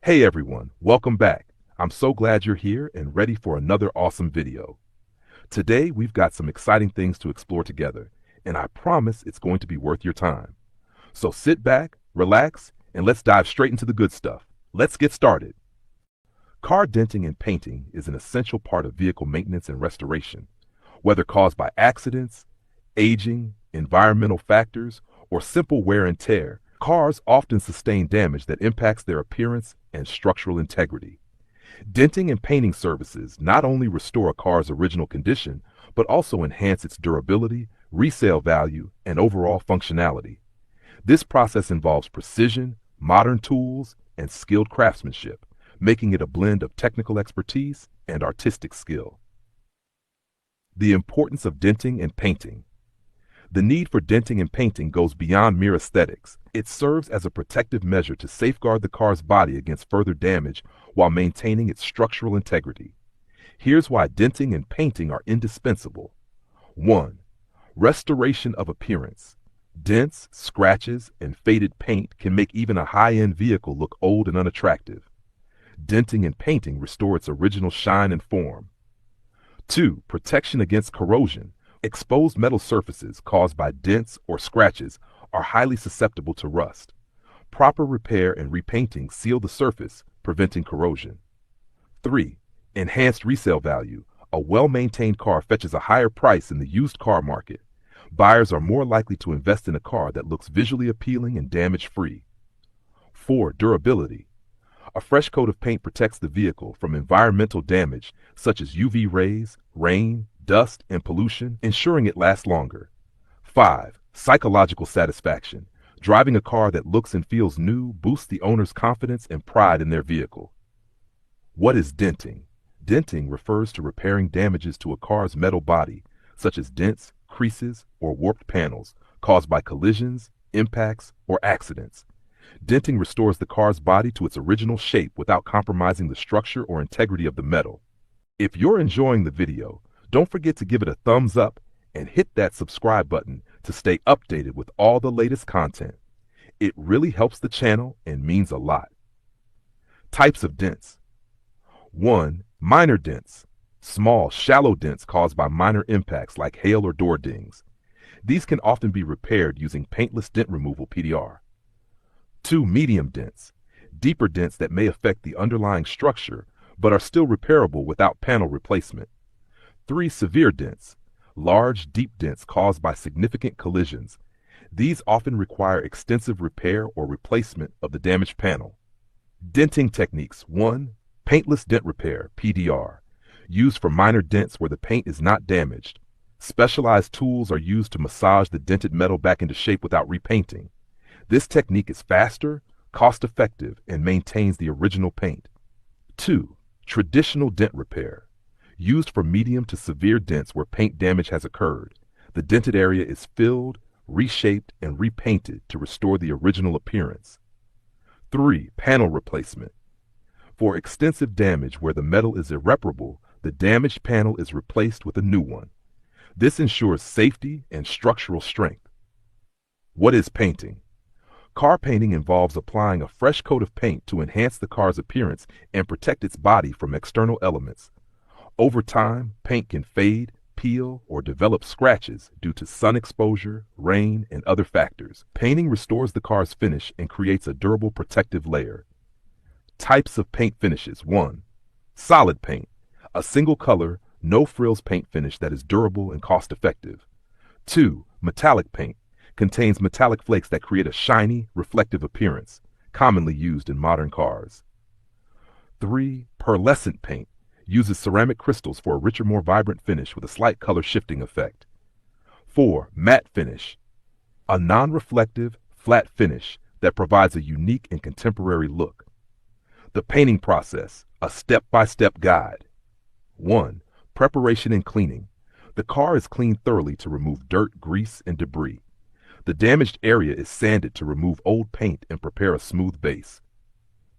Hey everyone, welcome back. I'm so glad you're here and ready for another awesome video. Today we've got some exciting things to explore together, and I promise it's going to be worth your time. So sit back, relax, and let's dive straight into the good stuff. Let's get started. Car denting and painting is an essential part of vehicle maintenance and restoration. Whether caused by accidents, aging, environmental factors, or simple wear and tear, cars often sustain damage that impacts their appearance and structural integrity. Denting and painting services not only restore a car's original condition, but also enhance its durability, resale value, and overall functionality. This process involves precision, modern tools, and skilled craftsmanship, making it a blend of technical expertise and artistic skill. The importance of denting and painting. The need for denting and painting goes beyond mere aesthetics. It serves as a protective measure to safeguard the car's body against further damage while maintaining its structural integrity. Here's why denting and painting are indispensable. 1. Restoration of appearance. Dents, scratches, and faded paint can make even a high-end vehicle look old and unattractive. Denting and painting restore its original shine and form. 2. Protection against corrosion. Exposed metal surfaces caused by dents or scratches are highly susceptible to rust. Proper repair and repainting seal the surface, preventing corrosion. 3. Enhanced resale value. A well-maintained car fetches a higher price in the used car market. Buyers are more likely to invest in a car that looks visually appealing and damage-free. 4. Durability. A fresh coat of paint protects the vehicle from environmental damage such as UV rays, rain, dust, and pollution, ensuring it lasts longer. 5. Psychological satisfaction. Driving a car that looks and feels new boosts the owner's confidence and pride in their vehicle. What is denting? Denting refers to repairing damages to a car's metal body, such as dents, creases, or warped panels, caused by collisions, impacts, or accidents. Denting restores the car's body to its original shape without compromising the structure or integrity of the metal. If you're enjoying the video, don't forget to give it a thumbs up and hit that subscribe button to stay updated with all the latest content. It really helps the channel and means a lot. Types of dents. 1. Minor dents. Small, shallow dents caused by minor impacts like hail or door dings. These can often be repaired using paintless dent removal PDR. 2. Medium dents. Deeper dents that may affect the underlying structure but are still repairable without panel replacement. 3. Severe dents. Large, deep dents caused by significant collisions. These often require extensive repair or replacement of the damaged panel. Denting techniques. 1. Paintless dent repair, PDR. Used for minor dents where the paint is not damaged. Specialized tools are used to massage the dented metal back into shape without repainting. This technique is faster, cost-effective, and maintains the original paint. 2. Traditional dent repair. Used for medium to severe dents where paint damage has occurred. The dented area is filled, reshaped, and repainted to restore the original appearance. 3. Panel replacement. For extensive damage where the metal is irreparable, the damaged panel is replaced with a new one. This ensures safety and structural strength. What is painting? Car painting involves applying a fresh coat of paint to enhance the car's appearance and protect its body from external elements. Over time, paint can fade, peel, or develop scratches due to sun exposure, rain, and other factors. Painting restores the car's finish and creates a durable protective layer. Types of paint finishes. 1. Solid paint. A single color, no frills paint finish that is durable and cost-effective. 2. Metallic paint. Contains metallic flakes that create a shiny, reflective appearance, commonly used in modern cars. 3. Pearlescent paint. Uses ceramic crystals for a richer, more vibrant finish with a slight color shifting effect. 4. Matte finish. A non-reflective, flat finish that provides a unique and contemporary look. The painting process, a step-by-step guide. 1. Preparation and cleaning. The car is cleaned thoroughly to remove dirt, grease, and debris. The damaged area is sanded to remove old paint and prepare a smooth base.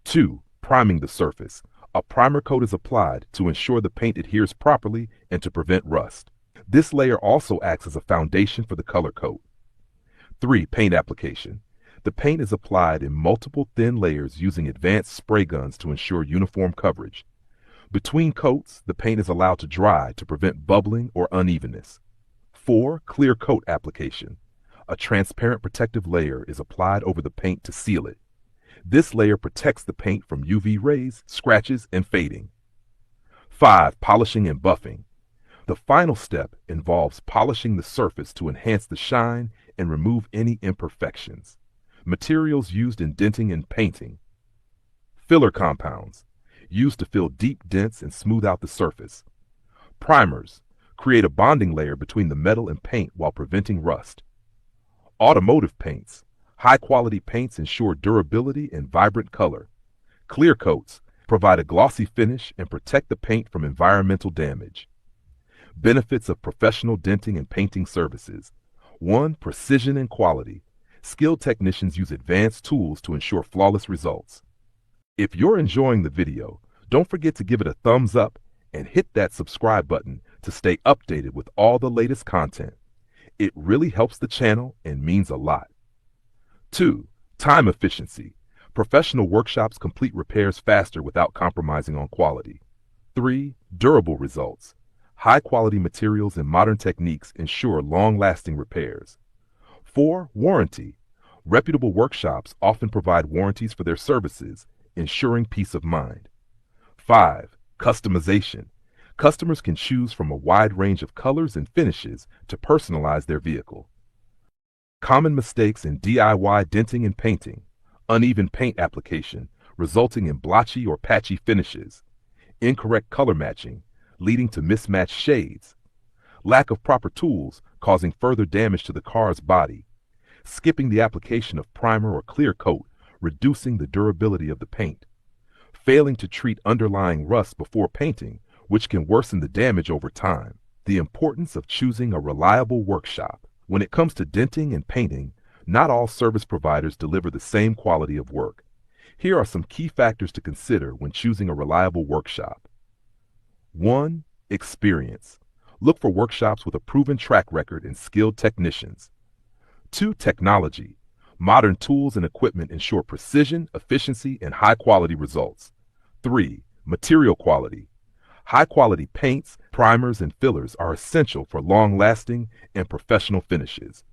2. Priming the surface. A primer coat is applied to ensure the paint adheres properly and to prevent rust. This layer also acts as a foundation for the color coat. 3. Paint application. The paint is applied in multiple thin layers using advanced spray guns to ensure uniform coverage. Between coats, the paint is allowed to dry to prevent bubbling or unevenness. 4. Clear coat application. A transparent protective layer is applied over the paint to seal it. This layer protects the paint from UV rays, scratches, and fading. 5. Polishing and buffing. The final step involves polishing the surface to enhance the shine and remove any imperfections. Materials used in denting and painting. Filler compounds, used to fill deep dents and smooth out the surface. Primers, create a bonding layer between the metal and paint while preventing rust. Automotive paints, high-quality paints ensure durability and vibrant color. Clear coats, provide a glossy finish and protect the paint from environmental damage. Benefits of professional denting and painting services. 1. Precision and quality. Skilled technicians use advanced tools to ensure flawless results. If you're enjoying the video, don't forget to give it a thumbs up and hit that subscribe button to stay updated with all the latest content. It really helps the channel and means a lot. 2. Time efficiency. Professional workshops complete repairs faster without compromising on quality. 3. Durable results. High-quality materials and modern techniques ensure long-lasting repairs. 4. Warranty. Reputable workshops often provide warranties for their services, ensuring peace of mind. 5. Customization. Customers can choose from a wide range of colors and finishes to personalize their vehicle. Common mistakes in DIY denting and painting. Uneven paint application, resulting in blotchy or patchy finishes. Incorrect color matching, leading to mismatched shades. Lack of proper tools, causing further damage to the car's body. Skipping the application of primer or clear coat, reducing the durability of the paint. Failing to treat underlying rust before painting, which can worsen the damage over time. The importance of choosing a reliable workshop. When it comes to denting and painting, not all service providers deliver the same quality of work. Here are some key factors to consider when choosing a reliable workshop. 1. Experience. Look for workshops with a proven track record and skilled technicians. 2. Technology. Modern tools and equipment ensure precision, efficiency, and high-quality results. 3. Material quality. High-quality paints, primers, and fillers are essential for long-lasting and professional finishes.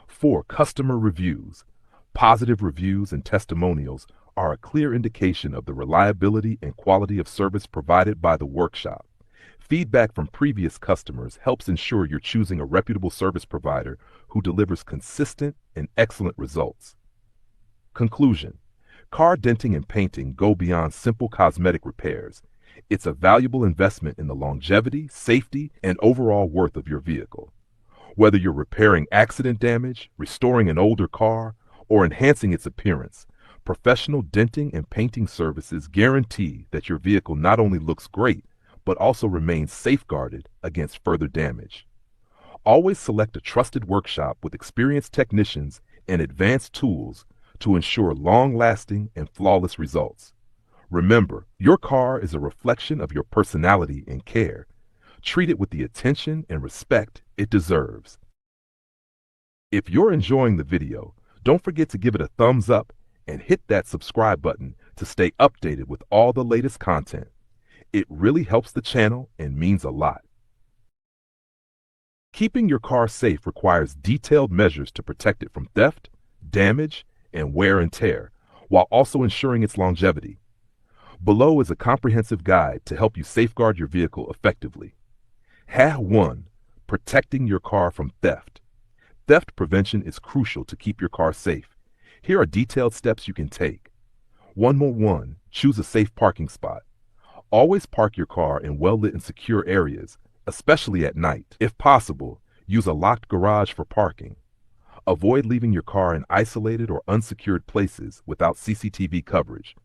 4. Customer reviews. Positive reviews and testimonials are a clear indication of the reliability and quality of service provided by the workshop. Feedback from previous customers helps ensure you're choosing a reputable service provider who delivers consistent and excellent results. Conclusion. Car denting and painting go beyond simple cosmetic repairs. It's a valuable investment in the longevity, safety, and overall worth of your vehicle. Whether you're repairing accident damage, restoring an older car, or enhancing its appearance, professional denting and painting services guarantee that your vehicle not only looks great, but also remains safeguarded against further damage. Always select a trusted workshop with experienced technicians and advanced tools to ensure long-lasting and flawless results. Remember, your car is a reflection of your personality and care. Treat it with the attention and respect it deserves. If you're enjoying the video, don't forget to give it a thumbs up and hit that subscribe button to stay updated with all the latest content. It really helps the channel and means a lot. Keeping your car safe requires detailed measures to protect it from theft, damage, and wear and tear, while also ensuring its longevity. Below is a comprehensive guide to help you safeguard your vehicle effectively. Hack 1. Protecting your car from theft. Theft prevention is crucial to keep your car safe. Here are detailed steps you can take. 1. Choose a safe parking spot. Always park your car in well-lit and secure areas, especially at night. If possible, use a locked garage for parking. Avoid leaving your car in isolated or unsecured places without CCTV coverage.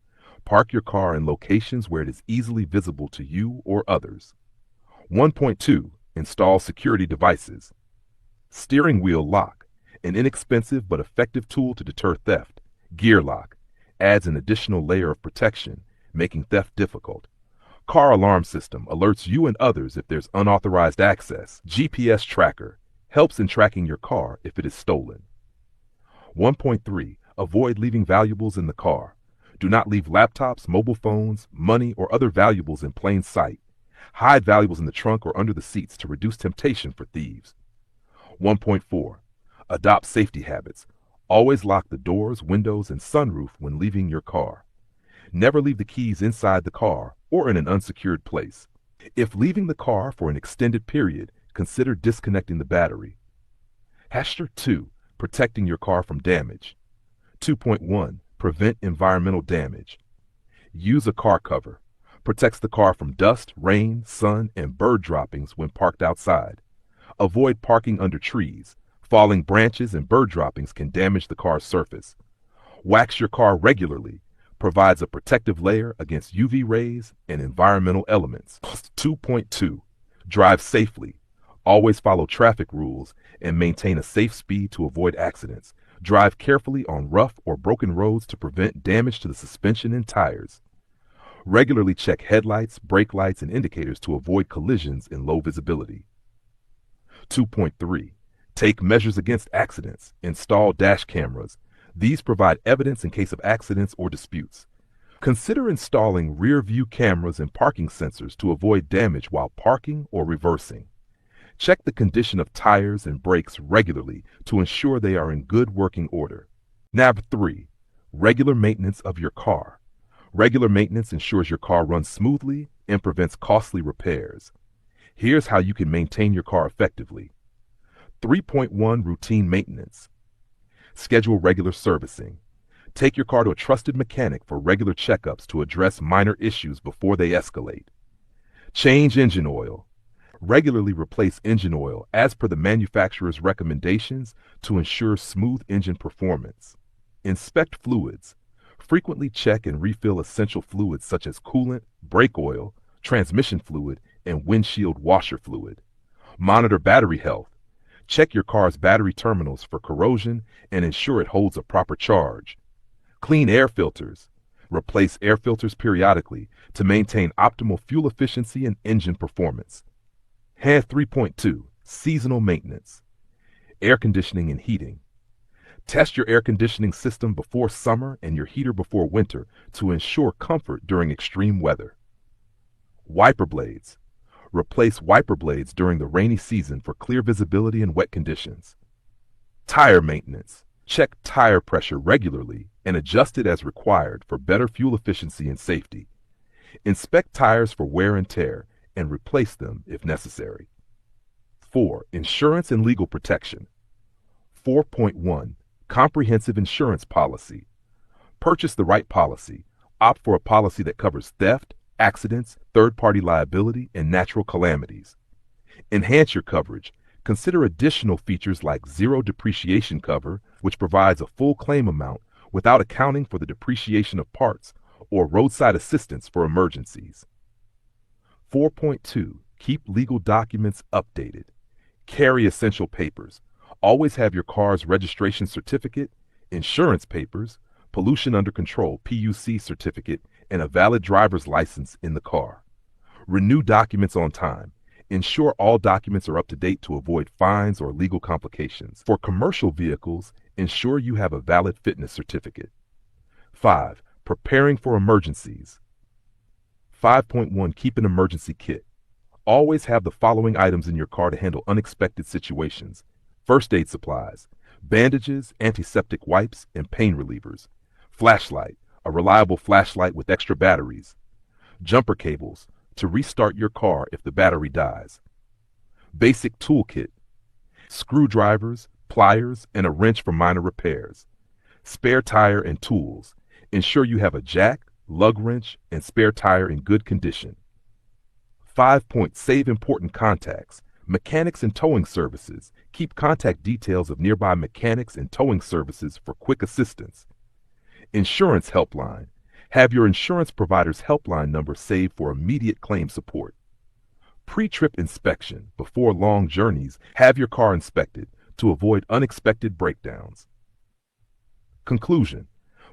Park your car in locations where it is easily visible to you or others. 1.2. Install security devices. Steering wheel lock, an inexpensive but effective tool to deter theft. Gear lock adds an additional layer of protection, making theft difficult. Car alarm system alerts you and others if there's unauthorized access. GPS tracker helps in tracking your car if it is stolen. 1.3. Avoid leaving valuables in the car. Do not leave laptops, mobile phones, money, or other valuables in plain sight. Hide valuables in the trunk or under the seats to reduce temptation for thieves. 1.4. Adopt safety habits. Always lock the doors, windows, and sunroof when leaving your car. Never leave the keys inside the car or in an unsecured place. If leaving the car for an extended period, consider disconnecting the battery. Hashtag 2. Protecting your car from damage. 2.1. Prevent environmental damage. Use a car cover. Protects the car from dust, rain, sun, and bird droppings when parked outside. Avoid parking under trees. Falling branches and bird droppings can damage the car's surface. Wax your car regularly. Provides a protective layer against UV rays and environmental elements. 2.2. Drive safely. Always follow traffic rules and maintain a safe speed to avoid accidents. Drive carefully on rough or broken roads to prevent damage to the suspension and tires. Regularly check headlights, brake lights, and indicators to avoid collisions in low visibility. 2.3. Take measures against accidents. Install dash cameras. These provide evidence in case of accidents or disputes. Consider installing rear view cameras and parking sensors to avoid damage while parking or reversing. Check the condition of tires and brakes regularly to ensure they are in good working order. Nav 3. Regular maintenance of your car. Regular maintenance ensures your car runs smoothly and prevents costly repairs. Here's how you can maintain your car effectively. 3.1. Routine maintenance. Schedule regular servicing. Take your car to a trusted mechanic for regular checkups to address minor issues before they escalate. Change engine oil. Regularly replace engine oil as per the manufacturer's recommendations to ensure smooth engine performance. Inspect fluids. Frequently check and refill essential fluids such as coolant, brake oil, transmission fluid, and windshield washer fluid. Monitor battery health. Check your car's battery terminals for corrosion and ensure it holds a proper charge. Clean air filters. Replace air filters periodically to maintain optimal fuel efficiency and engine performance. 3.2. Seasonal maintenance. Air conditioning and heating. Test your air conditioning system before summer and your heater before winter to ensure comfort during extreme weather. Wiper blades. Replace wiper blades during the rainy season for clear visibility in wet conditions. Tire maintenance. Check tire pressure regularly and adjust it as required for better fuel efficiency and safety. Inspect tires for wear and tear and replace them if necessary. 4. Insurance and legal protection. 4.1. Comprehensive insurance policy. Purchase the right policy. Opt for a policy that covers theft, accidents, third-party liability, and natural calamities. Enhance your coverage. Consider additional features like zero depreciation cover, which provides a full claim amount without accounting for the depreciation of parts, or roadside assistance for emergencies. 4.2. Keep legal documents updated. Carry essential papers. Always have your car's registration certificate, insurance papers, pollution under control (PUC) certificate, and a valid driver's license in the car. Renew documents on time. Ensure all documents are up to date to avoid fines or legal complications. For commercial vehicles, ensure you have a valid fitness certificate. 5. Preparing for emergencies. 5.1. Keep an emergency kit. Always have the following items in your car to handle unexpected situations. First aid supplies, bandages, antiseptic wipes, and pain relievers. Flashlight, a reliable flashlight with extra batteries. Jumper cables, to restart your car if the battery dies. Basic toolkit, screwdrivers, pliers, and a wrench for minor repairs. Spare tire and tools. Ensure you have a jack, lug wrench, and spare tire in good condition. 5. Save important contacts. Mechanics and towing services. Keep contact details of nearby mechanics and towing services for quick assistance. Insurance helpline. Have your insurance provider's helpline number saved for immediate claim support. Pre-trip inspection. Before long journeys, have your car inspected to avoid unexpected breakdowns. Conclusion.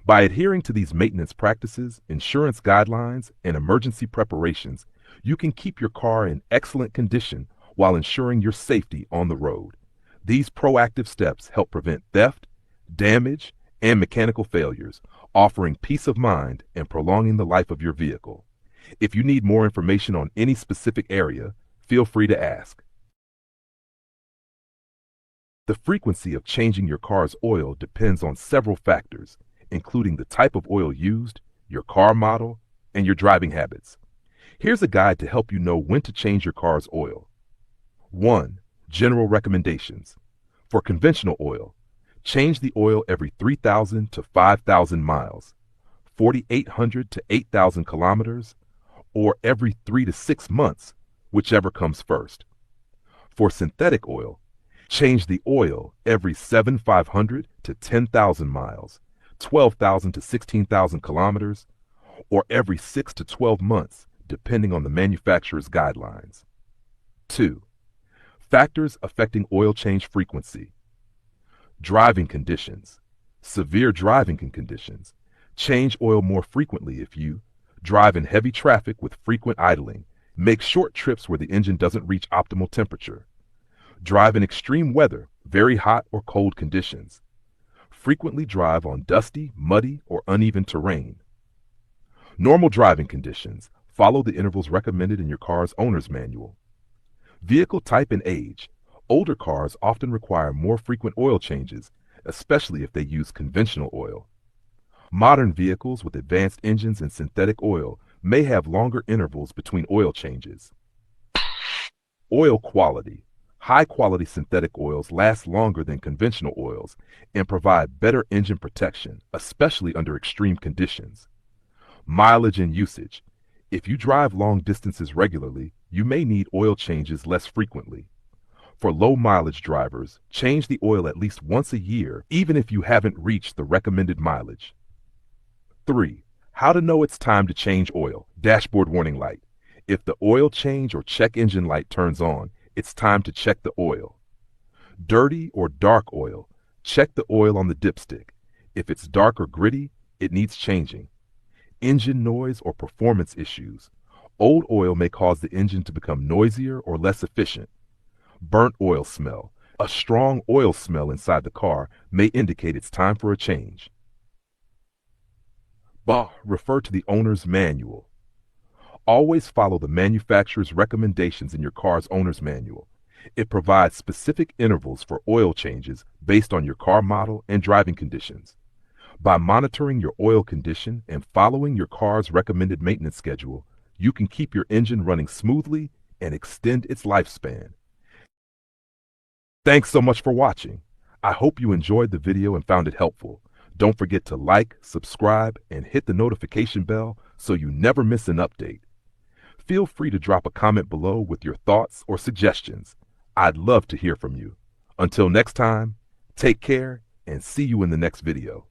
By adhering to these maintenance practices, insurance guidelines, and emergency preparations, you can keep your car in excellent condition while ensuring your safety on the road. These proactive steps help prevent theft, damage, and mechanical failures, offering peace of mind and prolonging the life of your vehicle. If you need more information on any specific area, feel free to ask. The frequency of changing your car's oil depends on several factors, including the type of oil used, your car model, and your driving habits. Here's a guide to help you know when to change your car's oil. 1. General recommendations. For conventional oil, change the oil every 3,000 to 5,000 miles, 4,800 to 8,000 kilometers, or every 3 to 6 months, whichever comes first. For synthetic oil, change the oil every 7,500 to 10,000 miles, 12,000 to 16,000 kilometers, or every 6 to 12 months, depending on the manufacturer's guidelines. 2. Factors affecting oil change frequency. Driving conditions. Severe driving conditions. Change oil more frequently if you drive in heavy traffic with frequent idling, make short trips where the engine doesn't reach optimal temperature, drive in extreme weather, very hot or cold conditions, frequently drive on dusty, muddy, or uneven terrain. Normal driving conditions. Follow the intervals recommended in your car's owner's manual. Vehicle type and age. Older cars often require more frequent oil changes, especially if they use conventional oil. Modern vehicles with advanced engines and synthetic oil may have longer intervals between oil changes. Oil quality. High-quality synthetic oils last longer than conventional oils and provide better engine protection, especially under extreme conditions. Mileage and usage. If you drive long distances regularly, you may need oil changes less frequently. For low-mileage drivers, change the oil at least once a year, even if you haven't reached the recommended mileage. 3. How to know it's time to change oil. Dashboard warning light. If the oil change or check engine light turns on, it's time to check the oil. Dirty or dark oil. Check the oil on the dipstick. If it's dark or gritty, it needs changing. Engine noise or performance issues. Old oil may cause the engine to become noisier or less efficient. Burnt oil smell. A strong oil smell inside the car may indicate it's time for a change. Refer to the owner's manual. Always follow the manufacturer's recommendations in your car's owner's manual. It provides specific intervals for oil changes based on your car model and driving conditions. By monitoring your oil condition and following your car's recommended maintenance schedule, you can keep your engine running smoothly and extend its lifespan. Thanks so much for watching. I hope you enjoyed the video and found it helpful. Don't forget to like, subscribe, and hit the notification bell so you never miss an update. Feel free to drop a comment below with your thoughts or suggestions. I'd love to hear from you. Until next time, take care and see you in the next video.